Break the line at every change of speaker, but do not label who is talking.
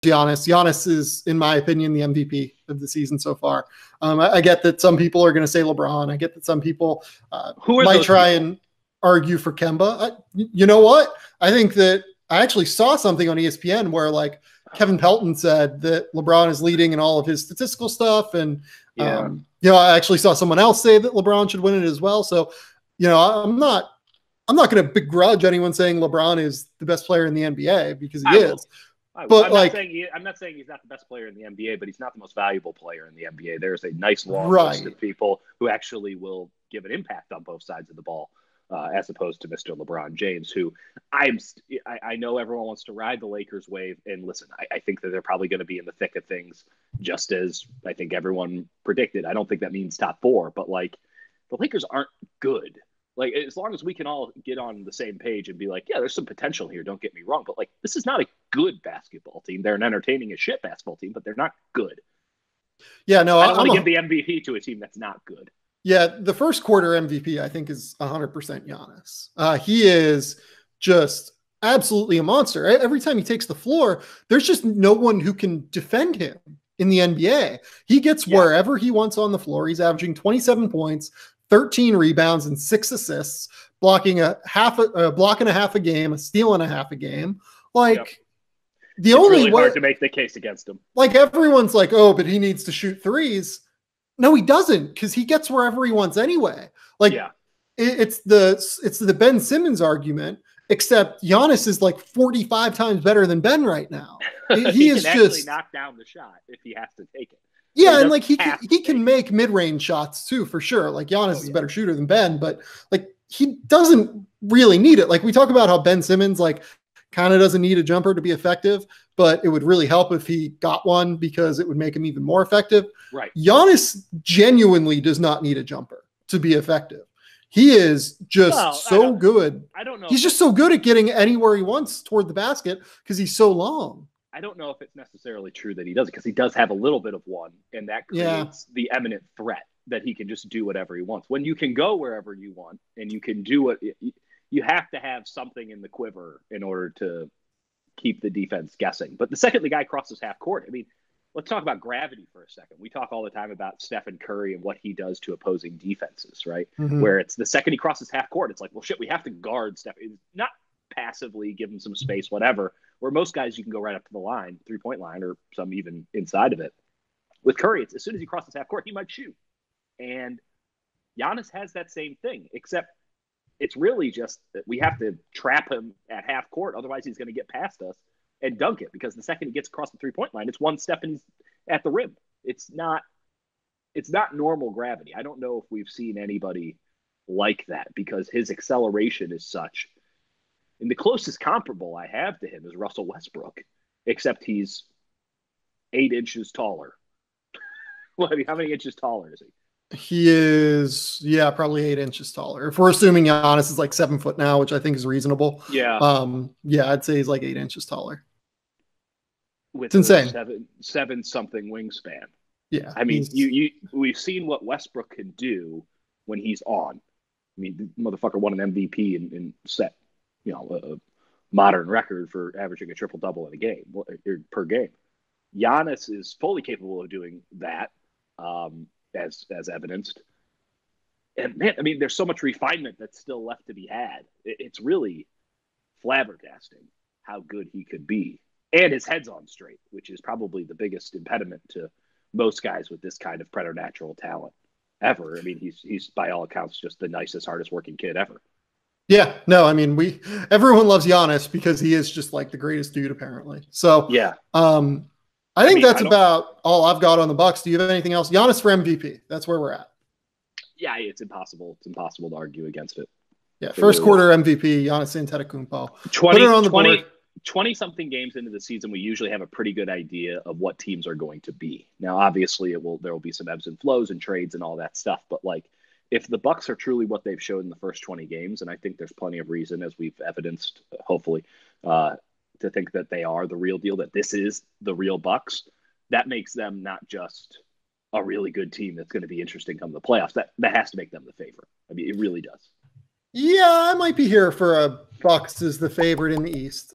Giannis. Giannis is, in my opinion, the MVP of the season so far. I get that some people are going to say LeBron. I get that some people might try and argue for Kemba. You know what? I think that I actually saw something on ESPN where like Kevin Pelton said that LeBron is leading in all of his statistical stuff. And, I actually saw someone else say that LeBron should win it as well. So, I'm not going to begrudge anyone saying LeBron is the best player in the NBA because he is. But
I'm not saying he's not the best player in the NBA, but he's not the most valuable player in the NBA. There's a nice long list of people who actually will give an impact on both sides of the ball, as opposed to Mr. LeBron James, who I know everyone wants to ride the Lakers wave. And listen, I think that they're probably going to be in the thick of things, just as I think everyone predicted. I don't think that means top 4, but like the Lakers aren't good. Like, as long as we can all get on the same page and be like, yeah, there's some potential here, don't get me wrong. But, like, this is not a good basketball team. They're an entertaining as shit basketball team, but they're not good.
Yeah, no.
I don't want to give the MVP to a team that's not good.
Yeah, the first quarter MVP, I think, is 100% Giannis. He is just absolutely a monster. Every time he takes the floor, there's just no one who can defend him in the NBA. He gets wherever he wants on the floor. He's averaging 27 points, 13 rebounds and 6 assists, blocking a half a game, a steal and a half a game. Like the
it's
only
really
way
hard to make the case against him.
Like everyone's like, oh, but he needs to shoot threes. No, he doesn't, because he gets wherever he wants anyway. Like it's the Ben Simmons argument, except Giannis is like 45 times better than Ben right now.
He is can actually knock down the shot if he has to take it.
Yeah, and like he can make mid-range shots too, for sure. Like Giannis is a better shooter than Ben, but like he doesn't really need it. Like we talk about how Ben Simmons like kind of doesn't need a jumper to be effective, but it would really help if he got one because it would make him even more effective.
Right.
Giannis genuinely does not need a jumper to be effective. He is just so good.
I don't know.
He's just so good at getting anywhere he wants toward the basket because he's so long.
I don't know if it's necessarily true that he does, because he does have a little bit of one, and that creates the eminent threat that he can just do whatever he wants. When you can go wherever you want and you can do it, you have to have something in the quiver in order to keep the defense guessing. But the second the guy crosses half court, I mean, let's talk about gravity for a second. We talk all the time about Stephen Curry and what he does to opposing defenses, right? Mm-hmm. Where it's the second he crosses half court, it's like, well, shit, we have to guard Stephen. Not passively give him some space, whatever. Where most guys, you can go right up to the line, 3-point line, or some even inside of it. With Curry, it's as soon as he crosses half court, he might shoot. And Giannis has that same thing, except it's really just that we have to trap him at half court. Otherwise, he's going to get past us and dunk it, because the second he gets across the 3-point line, it's one step and he's at the rim. It's not normal gravity. I don't know if we've seen anybody like that, because his acceleration is such. And the closest comparable I have to him is Russell Westbrook, except he's 8 inches taller. Well, I mean, how many inches taller is he?
He is, probably 8 inches taller. If we're assuming Giannis is like 7 foot now, which I think is reasonable.
Yeah.
I'd say he's like 8 inches taller.
With
it's insane.
Seven something wingspan.
Yeah.
I mean, we've seen what Westbrook can do when he's on. I mean, the motherfucker won an MVP and set, a modern record for averaging a triple-double in a game, per game. Giannis is fully capable of doing that, as evidenced. And man, I mean, there's so much refinement that's still left to be had. It's really flabbergasting how good he could be. And his head's on straight, which is probably the biggest impediment to most guys with this kind of preternatural talent ever. I mean, he's by all accounts just the nicest, hardest working kid ever.
Yeah, no, I mean, everyone loves Giannis because he is just like the greatest dude, apparently. So
yeah,
I think that's about all I've got on the Bucks. Do you have anything else? Giannis for MVP. That's where we're at.
Yeah, it's impossible. It's impossible to argue against it.
Yeah, first quarter MVP, Giannis Antetokounmpo.
20-something games into the season, we usually have a pretty good idea of what teams are going to be. Now, obviously, there will be some ebbs and flows and trades and all that stuff, but like, if the Bucks are truly what they've shown in the first 20 games, and I think there's plenty of reason, as we've evidenced, hopefully, to think that they are the real deal, that this is the real Bucks, that makes them not just a really good team that's going to be interesting come the playoffs. That has to make them the favorite. I mean, it really does.
Yeah, I might be here for a Bucks as the favorite in the East.